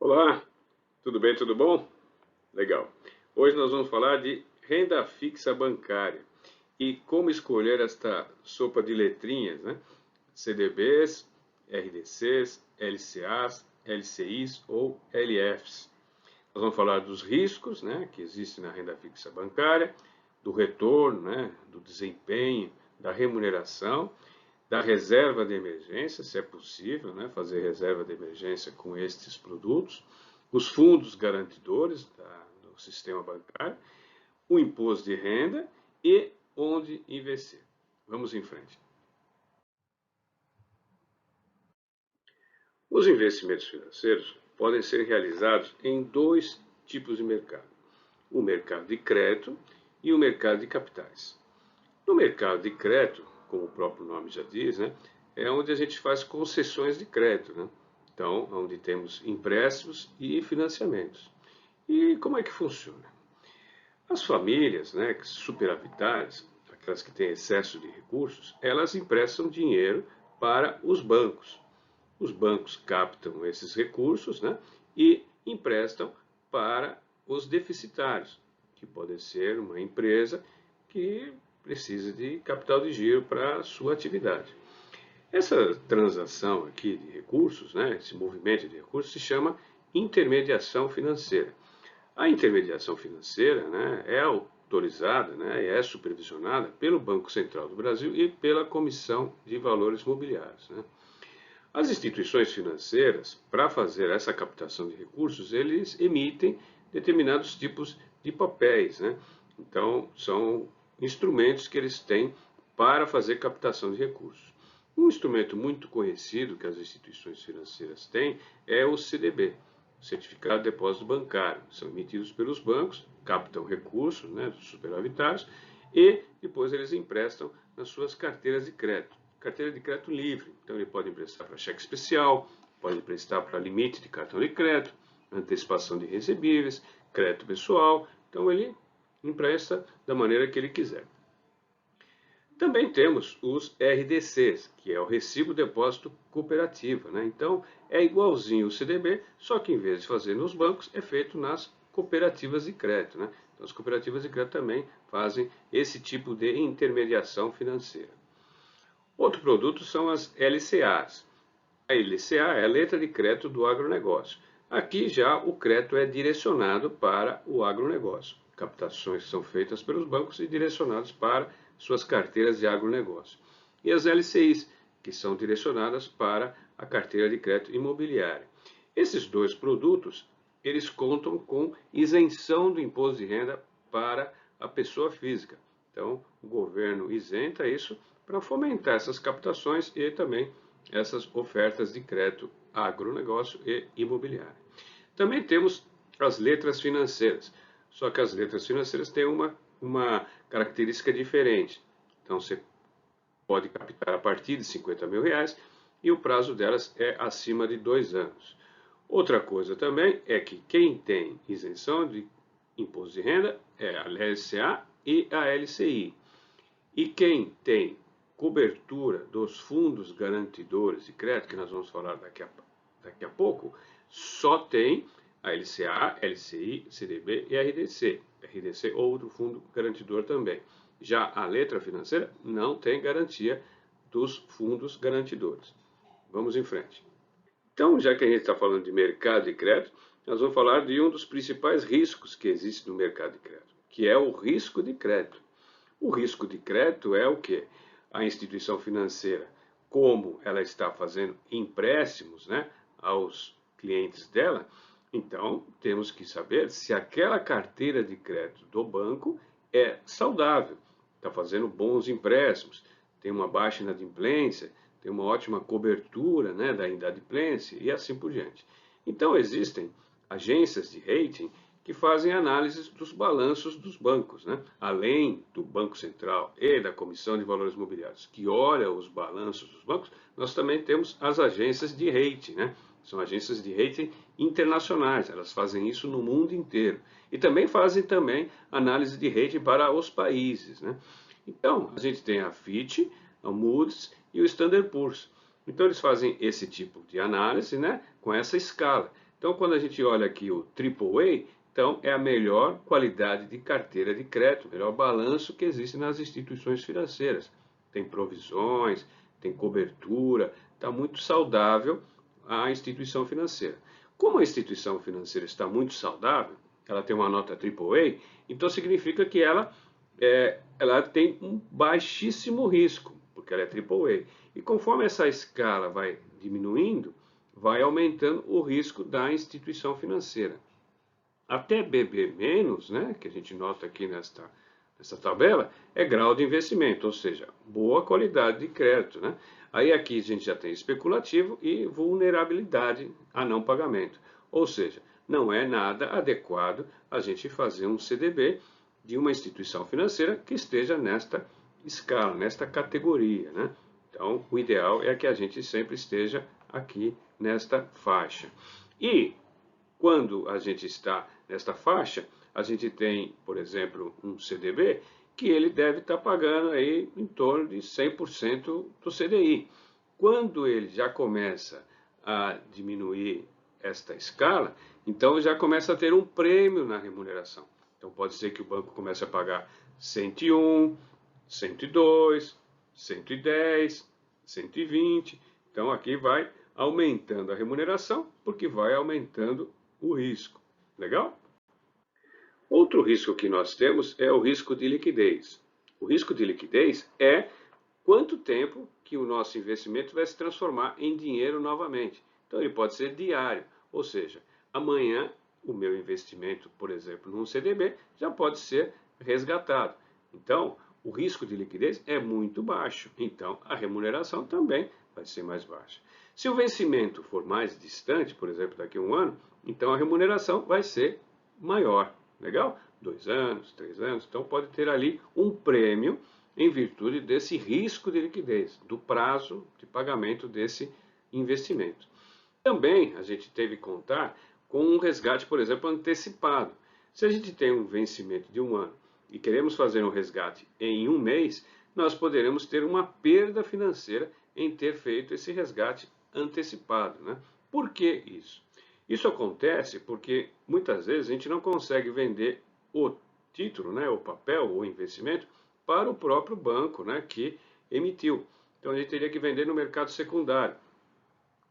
Olá, tudo bem, tudo bom? Legal. Hoje nós vamos falar de renda fixa bancária e como escolher esta sopa de letrinhas, né? CDBs, RDCs, LCAs, LCIs ou LFs. Nós vamos falar dos riscos, né, que existem na renda fixa bancária, do retorno, né, do desempenho, da remuneração, da reserva de emergência, se é possível, né, fazer reserva de emergência com estes produtos, os fundos garantidores do sistema bancário, o imposto de renda e onde investir. Vamos em frente. Os investimentos financeiros podem ser realizados em dois tipos de mercado: o mercado de crédito e o mercado de capitais. No mercado de crédito, como o próprio nome já diz, né, é onde a gente faz concessões de crédito, né? Então, onde temos empréstimos e financiamentos. E como é que funciona? As famílias, né, superavitárias, aquelas que têm excesso de recursos, elas emprestam dinheiro para os bancos. Os bancos captam esses recursos, né, e emprestam para os deficitários, que podem ser uma empresa que precisa de capital de giro para a sua atividade. Essa transação aqui de recursos, né, esse movimento de recursos, se chama intermediação financeira. A intermediação financeira, né, é autorizada, né, e é supervisionada pelo Banco Central do Brasil e pela Comissão de Valores Mobiliários, né. As instituições financeiras, para fazer essa captação de recursos, eles emitem determinados tipos de papéis, né? Então, são instrumentos que eles têm para fazer captação de recursos. Um instrumento muito conhecido que as instituições financeiras têm é o CDB, Certificado de Depósito Bancário. São emitidos pelos bancos, captam recursos, né, dos superavitários e depois eles emprestam nas suas carteiras de crédito. Carteira de crédito livre, então ele pode emprestar para cheque especial, pode emprestar para limite de cartão de crédito, antecipação de recebíveis, crédito pessoal, então ele empresta da maneira que ele quiser. Também temos os RDCs, que é o Recibo Depósito Cooperativo, né? Então é igualzinho o CDB, só que em vez de fazer nos bancos, é feito nas cooperativas de crédito, né? Então as cooperativas de crédito também fazem esse tipo de intermediação financeira. Outro produto são as LCAs. A LCA é a letra de crédito do agronegócio. Aqui já o crédito é direcionado para o agronegócio. Captações são feitas pelos bancos e direcionadas para suas carteiras de agronegócio. E as LCIs, que são direcionadas para a carteira de crédito imobiliária. Esses dois produtos, eles contam com isenção do imposto de renda para a pessoa física. Então, o governo isenta isso para fomentar essas captações e também essas ofertas de crédito agronegócio e imobiliário. Também temos as letras financeiras, só que as letras financeiras têm uma característica diferente. Então, você pode captar a partir de R$ 50.000 e o prazo delas é acima de 2 anos. Outra coisa também é que quem tem isenção de imposto de renda é a LCA e a LCI. E quem tem cobertura dos fundos garantidores de crédito, que nós vamos falar daqui a pouco, só tem a LCA, LCI, CDB e RDC. RDC ou outro fundo garantidor também. Já a letra financeira não tem garantia dos fundos garantidores. Vamos em frente. Então, já que a gente está falando de mercado de crédito, nós vamos falar de um dos principais riscos que existe no mercado de crédito, que é o risco de crédito. O risco de crédito é o quê? A instituição financeira, como ela está fazendo empréstimos, né, aos clientes dela, então temos que saber se aquela carteira de crédito do banco é saudável, está fazendo bons empréstimos, tem uma baixa inadimplência, tem uma ótima cobertura, né, da inadimplência e assim por diante. Então existem agências de rating que fazem análises dos balanços dos bancos, né? Além do Banco Central e da Comissão de Valores Mobiliários, que olha os balanços dos bancos, nós também temos as agências de rating, né? São agências de rating internacionais, elas fazem isso no mundo inteiro. E também fazem análise de rating para os países, né? Então, a gente tem a Fitch, a Moody's e o Standard Poor's. Então, eles fazem esse tipo de análise, né, com essa escala. Então, quando a gente olha aqui o AAA, então é a melhor qualidade de carteira de crédito, o melhor balanço que existe nas instituições financeiras. Tem provisões, tem cobertura, está muito saudável a instituição financeira. Como a instituição financeira está muito saudável, ela tem uma nota AAA, então significa que ela tem um baixíssimo risco, porque ela é AAA. E conforme essa escala vai diminuindo, vai aumentando o risco da instituição financeira. Até BB-, né, que a gente nota aqui nessa tabela, é grau de investimento, ou seja, boa qualidade de crédito. Né? Aí aqui a gente já tem especulativo e vulnerabilidade a não pagamento. Ou seja, não é nada adequado a gente fazer um CDB de uma instituição financeira que esteja nesta escala, nesta categoria. Né? Então, o ideal é que a gente sempre esteja aqui nesta faixa. E quando a gente está nesta faixa, a gente tem, por exemplo, um CDB que ele deve estar pagando aí em torno de 100% do CDI. Quando ele já começa a diminuir esta escala, então já começa a ter um prêmio na remuneração. Então pode ser que o banco comece a pagar 101, 102, 110, 120. Então aqui vai aumentando a remuneração, porque vai aumentando o risco. Legal? Outro risco que nós temos é o risco de liquidez. O risco de liquidez é quanto tempo que o nosso investimento vai se transformar em dinheiro novamente. Então ele pode ser diário, ou seja, amanhã o meu investimento, por exemplo, num CDB, já pode ser resgatado. Então, o risco de liquidez é muito baixo, então a remuneração também vai ser mais baixa. Se o vencimento for mais distante, por exemplo, daqui a um ano, então a remuneração vai ser maior. Legal? 2 anos, 3 anos, então pode ter ali um prêmio em virtude desse risco de liquidez, do prazo de pagamento desse investimento. Também a gente teve que contar com um resgate, por exemplo, antecipado. Se a gente tem um vencimento de um ano e queremos fazer um resgate em um mês, nós poderemos ter uma perda financeira em ter feito esse resgate antecipado. Né? Por que isso? Isso acontece porque muitas vezes a gente não consegue vender o título, né, o papel, o investimento, para o próprio banco, né, que emitiu. Então a gente teria que vender no mercado secundário.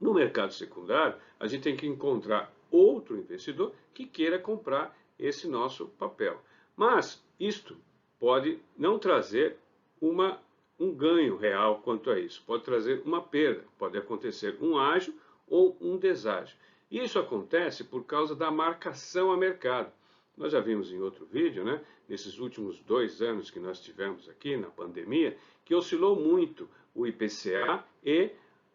No mercado secundário, a gente tem que encontrar outro investidor que queira comprar esse nosso papel. Mas isto pode não trazer um ganho real quanto a isso, pode trazer uma perda, pode acontecer um ágio ou um deságio. Isso acontece por causa da marcação a mercado. Nós já vimos em outro vídeo, né, nesses últimos 2 anos que nós tivemos aqui na pandemia, que oscilou muito o IPCA e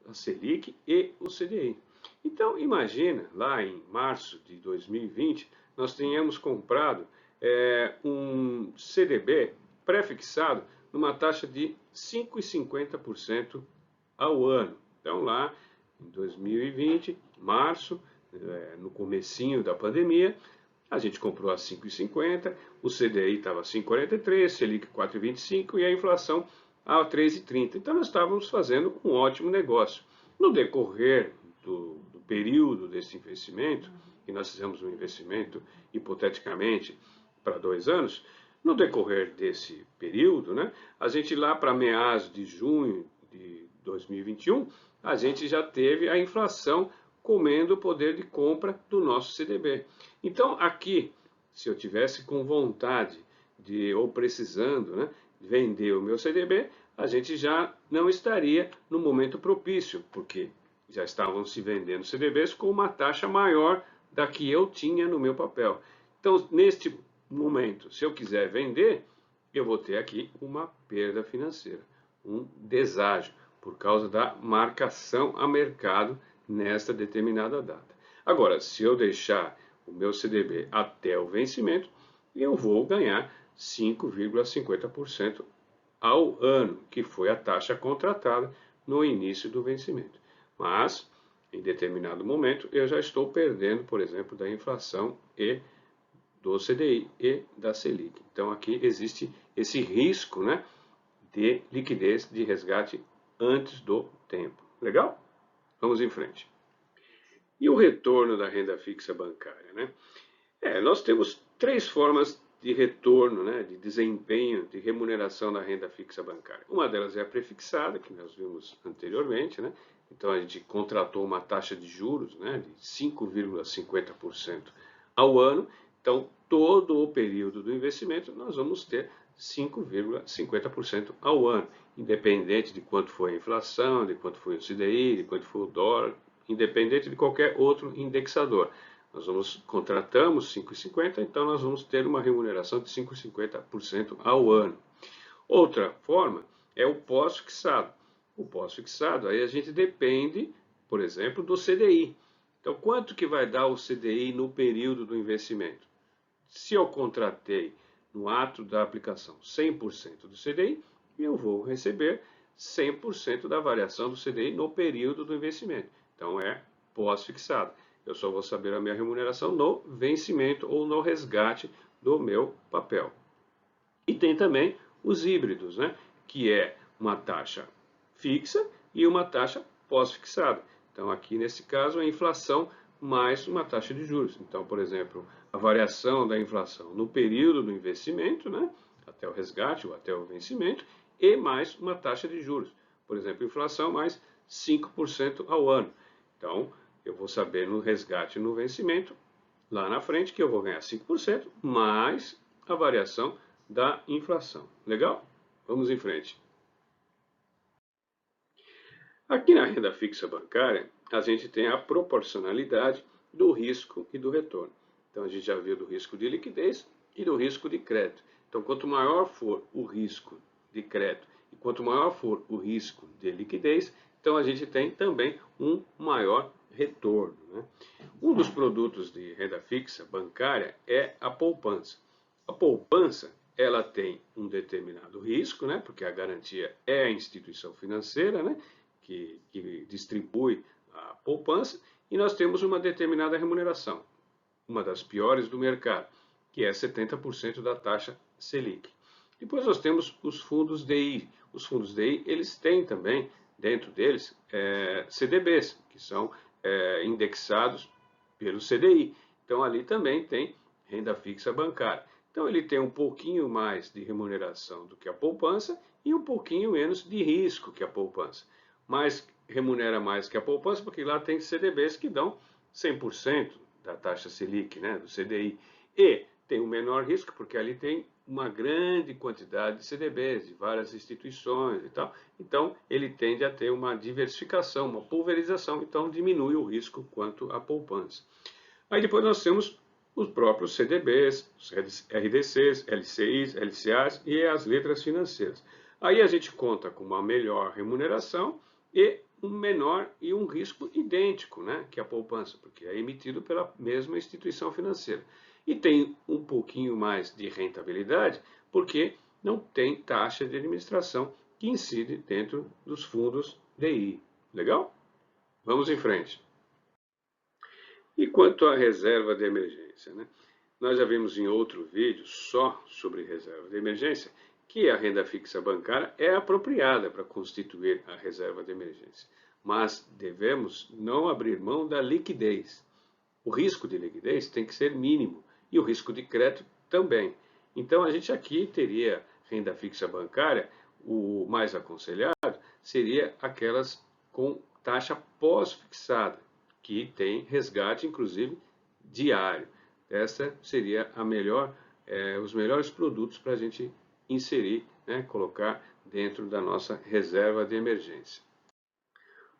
a Selic e o CDI. Então, imagina, lá em março de 2020, nós tenhamos comprado um CDB pré-fixado numa taxa de 5,50% ao ano. Então, lá em 2020, março, no comecinho da pandemia, a gente comprou a 5,50, o CDI estava a 5,43, Selic 4,25 e a inflação a 3,30. Então nós estávamos fazendo um ótimo negócio. No decorrer do período desse investimento, e nós fizemos um investimento hipoteticamente para 2 anos, no decorrer desse período, né, a gente lá para meados de junho de 2021, a gente já teve a inflação comendo o poder de compra do nosso CDB. Então, aqui, se eu tivesse com vontade ou precisando, né, vender o meu CDB, a gente já não estaria no momento propício, porque já estavam se vendendo CDBs com uma taxa maior da que eu tinha no meu papel. Então, neste momento, se eu quiser vender, eu vou ter aqui uma perda financeira, um deságio, por causa da marcação a mercado nesta determinada data. Agora, se eu deixar o meu CDB até o vencimento, eu vou ganhar 5,50% ao ano, que foi a taxa contratada no início do vencimento. Mas, em determinado momento, eu já estou perdendo, por exemplo, da inflação e do CDI e da Selic. Então, aqui existe esse risco, né, de liquidez, de resgate antes do tempo. Legal? Vamos em frente. E o retorno da renda fixa bancária, né? Nós temos três formas de retorno, né, de desempenho, de remuneração da renda fixa bancária. Uma delas é a prefixada, que nós vimos anteriormente, né? Então a gente contratou uma taxa de juros, né, de 5,50% ao ano. Então todo o período do investimento nós vamos ter 5,50% ao ano, independente de quanto foi a inflação, de quanto foi o CDI, de quanto foi o dólar, independente de qualquer outro indexador. Nós contratamos 5,50, então nós vamos ter uma remuneração de 5,50% ao ano. Outra forma é o pós-fixado. O pós-fixado, aí a gente depende, por exemplo, do CDI. Então, quanto que vai dar o CDI no período do investimento? Se eu contratei no ato da aplicação 100% do CDI, eu vou receber 100% da variação do CDI no período do investimento. Então, é pós-fixado. Eu só vou saber a minha remuneração no vencimento ou no resgate do meu papel. E tem também os híbridos, né? Que é uma taxa fixa e uma taxa pós-fixada. Então, aqui nesse caso, a inflação mais uma taxa de juros. Então, por exemplo, a variação da inflação no período do investimento, né? Até o resgate ou até o vencimento, e mais uma taxa de juros. Por exemplo, inflação mais 5% ao ano. Então, eu vou saber no resgate e no vencimento, lá na frente, que eu vou ganhar 5%, mais a variação da inflação. Legal? Vamos em frente. Aqui na renda fixa bancária, a gente tem a proporcionalidade do risco e do retorno. Então, a gente já viu do risco de liquidez e do risco de crédito. Então, quanto maior for o risco de crédito e quanto maior for o risco de liquidez, então a gente tem também um maior retorno, né? Um dos produtos de renda fixa bancária é a poupança. A poupança, ela tem um determinado risco, né? Porque a garantia é a instituição financeira, né? Que distribui a poupança, e nós temos uma determinada remuneração, uma das piores do mercado, que é 70% da taxa Selic. Depois nós temos os fundos DI. Os fundos DI, eles têm também, dentro deles, CDBs, que são indexados pelo CDI. Então, ali também tem renda fixa bancária. Então, ele tem um pouquinho mais de remuneração do que a poupança e um pouquinho menos de risco que a poupança. Mas remunera mais que a poupança, porque lá tem CDBs que dão 100% da taxa Selic, né, do CDI. E tem um menor risco, porque ali tem uma grande quantidade de CDBs, de várias instituições e tal. Então, ele tende a ter uma diversificação, uma pulverização, então diminui o risco quanto à poupança. Aí depois nós temos os próprios CDBs, os RDCs, LCIs, LCAs e as letras financeiras. Aí a gente conta com uma melhor remuneração e um menor e um risco idêntico, né, que a poupança, porque é emitido pela mesma instituição financeira. E tem um pouquinho mais de rentabilidade, porque não tem taxa de administração que incide dentro dos fundos DI. Legal? Vamos em frente. E quanto à reserva de emergência, né? Nós já vimos em outro vídeo só sobre reserva de emergência que a renda fixa bancária é apropriada para constituir a reserva de emergência, mas devemos não abrir mão da liquidez. O risco de liquidez tem que ser mínimo e o risco de crédito também. Então a gente aqui teria renda fixa bancária, o mais aconselhado seria aquelas com taxa pós-fixada, que tem resgate, inclusive, diário. Essa seria a melhor, os melhores produtos para a gente inserir, né, colocar dentro da nossa reserva de emergência.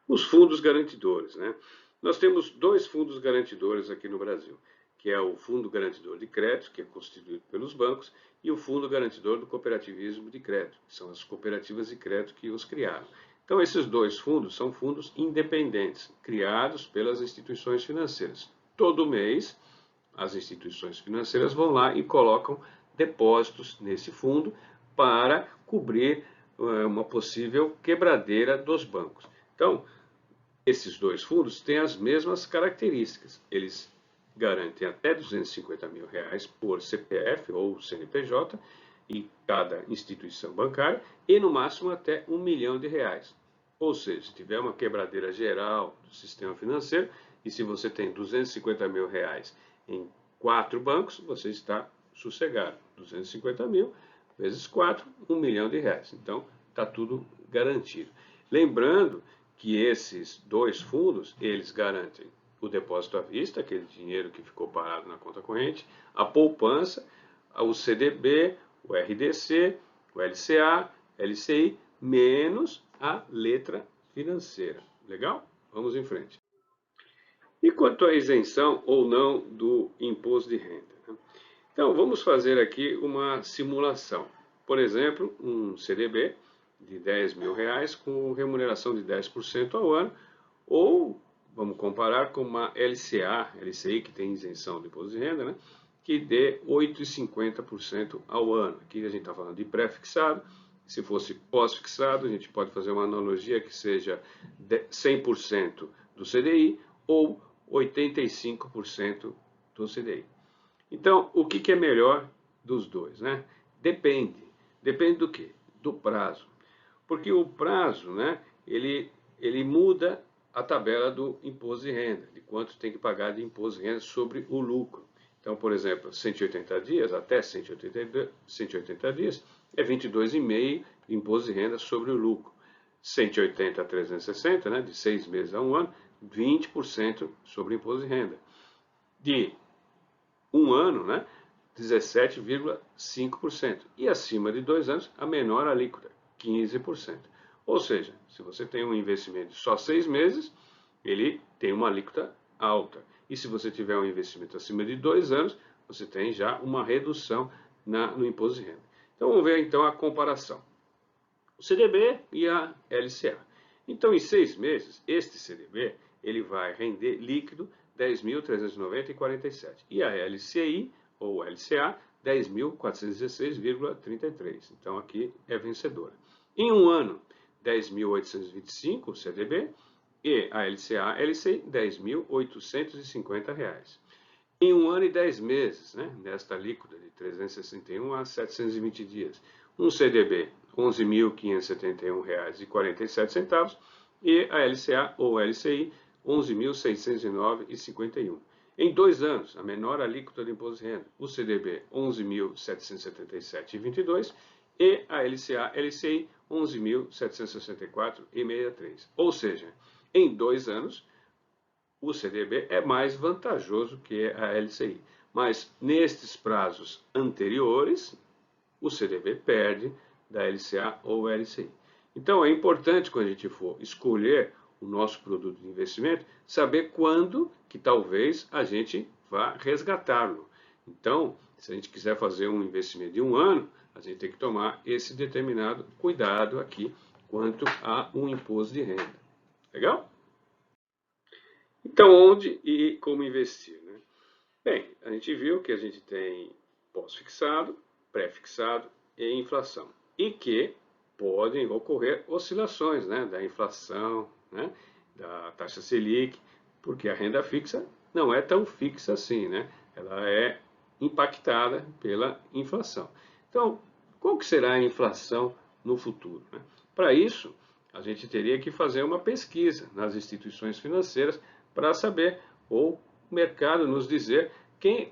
Os fundos garantidores, né? Nós temos dois fundos garantidores aqui no Brasil, que é o Fundo Garantidor de Crédito, que é constituído pelos bancos, e o Fundo Garantidor do Cooperativismo de Crédito, que são as cooperativas de crédito que os criaram. Então, esses dois fundos são fundos independentes, criados pelas instituições financeiras. Todo mês, as instituições financeiras vão lá e colocam depósitos nesse fundo para cobrir uma possível quebradeira dos bancos. Então, esses dois fundos têm as mesmas características. Eles garantem até R$250 mil por CPF ou CNPJ em cada instituição bancária e no máximo até R$1 milhão. Ou seja, se tiver uma quebradeira geral do sistema financeiro, E se você tem 250 mil reais em 4 bancos, você está sossegado. 250 mil vezes 4, 1 milhão de reais. Então, está tudo garantido. Lembrando que esses dois fundos, eles garantem o depósito à vista, aquele dinheiro que ficou parado na conta corrente, a poupança, o CDB, o RDC, o LCA, LCI, menos a letra financeira. Legal? Vamos em frente. E quanto à isenção ou não do imposto de renda? Então, vamos fazer aqui uma simulação. Por exemplo, um CDB de 10 mil reais com remuneração de 10% ao ano, ou vamos comparar com uma LCA, LCI, que tem isenção de imposto de renda, né? Que dê 8,50% ao ano. Aqui a gente está falando de pré-fixado. Se fosse pós-fixado, a gente pode fazer uma analogia que seja 100% do CDI ou 85% do CDI. Então, o que é melhor dos dois, né? Depende. Depende do quê? Do prazo. Porque o prazo, né, ele muda a tabela do imposto de renda, de quanto tem que pagar de imposto de renda sobre o lucro. Então, por exemplo, 180 dias, até 180 dias, é 22,5% de imposto de renda sobre o lucro. 180 a 360, né, de 6 meses a 1 ano, 20% sobre o imposto de renda. De 1 ano, né, 17,5%. E acima de 2 anos, a menor alíquota, 15%. Ou seja, se você tem um investimento de só 6 meses, ele tem uma alíquota alta. E se você tiver um investimento acima de 2 anos, você tem já uma redução no imposto de renda. Então vamos ver então a comparação. O CDB e a LCA. Então em 6 meses, este CDB ele vai render líquido 10.390,47. E a LCI ou LCA 10.416,33. Então aqui é vencedora. Em um ano, 10.825 o CDB e a LCA, LCI, R$10.850. Em um ano e 10 meses, né, nesta alíquota de 361 a 720 dias, um CDB, R$ 11.571,47 e a LCA ou LCI, 11.609,51. Em 2 anos, a menor alíquota de imposto de renda, o CDB 11.777,22 e a LCA, LCI 11.764,63. Ou seja, em 2 anos, o CDB é mais vantajoso que a LCI. Mas nestes prazos anteriores, o CDB perde da LCA ou LCI. Então é importante, quando a gente for escolher o nosso produto de investimento, saber quando que talvez a gente vá resgatá-lo. Então, se a gente quiser fazer um investimento de 1 ano, a gente tem que tomar esse determinado cuidado aqui quanto a um imposto de renda. Legal? Então, onde e como investir, né? Bem, a gente viu que a gente tem pós-fixado, pré-fixado e inflação. E que podem ocorrer oscilações, né, da inflação, né, da taxa Selic, porque a renda fixa não é tão fixa assim, né? Ela é impactada pela inflação. Então, qual que será a inflação no futuro, né? Para isso, a gente teria que fazer uma pesquisa nas instituições financeiras para saber, ou o mercado nos dizer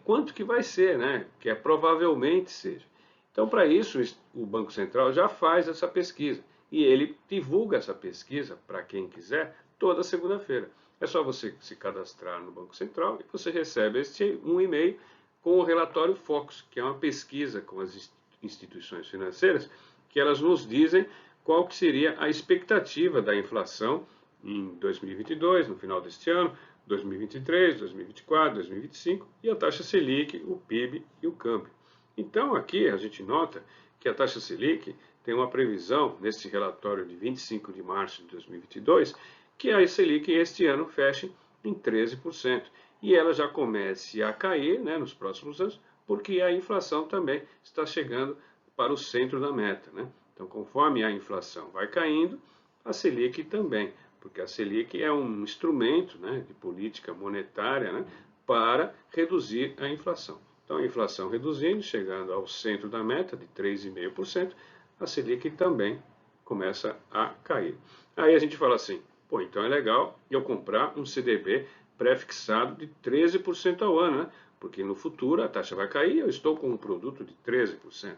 quanto que vai ser, né? Que é provavelmente seja. Então, para isso, o Banco Central já faz essa pesquisa e ele divulga essa pesquisa para quem quiser toda segunda-feira. É só você se cadastrar no Banco Central e você recebe um e-mail com o relatório Focus, que é uma pesquisa com as instituições financeiras, que elas nos dizem qual que seria a expectativa da inflação em 2022, no final deste ano, 2023, 2024, 2025, e a taxa Selic, o PIB e o câmbio. Então, aqui a gente nota que a taxa Selic tem uma previsão, neste relatório de 25 de março de 2022, que a Selic este ano feche em 13%. E ela já comece a cair, né, nos próximos anos, porque a inflação também está chegando para o centro da meta, né? Então, conforme a inflação vai caindo, a Selic também, porque a Selic é um instrumento, né, de política monetária, né, para reduzir a inflação. Então, a inflação reduzindo, chegando ao centro da meta de 3,5%, a Selic também começa a cair. Aí a gente fala assim, pô, então é legal eu comprar um CDB pré-fixado de 13% ao ano, né? Porque no futuro a taxa vai cair, eu estou com um produto de 13%,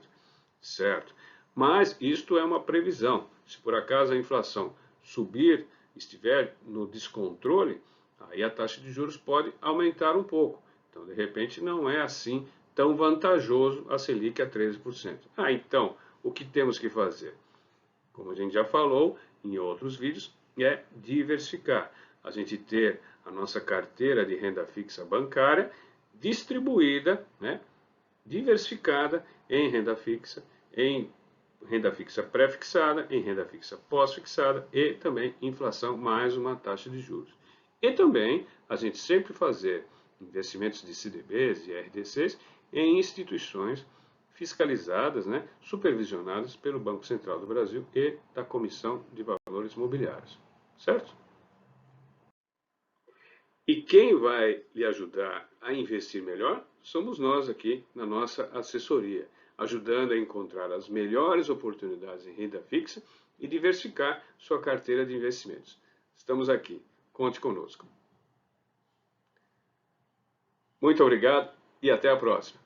certo? Mas isto é uma previsão. Se por acaso a inflação subir, estiver no descontrole, aí a taxa de juros pode aumentar um pouco. Então, de repente, não é assim tão vantajoso a Selic a 13%. Então, o que temos que fazer? Como a gente já falou em outros vídeos, é diversificar. A gente ter a nossa carteira de renda fixa bancária distribuída, né, diversificada em renda fixa pré-fixada, em renda fixa pós-fixada e também inflação mais uma taxa de juros. E também a gente sempre fazer investimentos de CDBs e RDCs em instituições fiscalizadas, né, supervisionadas pelo Banco Central do Brasil e da Comissão de Valores Mobiliários, certo? E quem vai lhe ajudar a investir melhor somos nós aqui na nossa assessoria, ajudando a encontrar as melhores oportunidades em renda fixa e diversificar sua carteira de investimentos. Estamos aqui, conte conosco. Muito obrigado e até a próxima.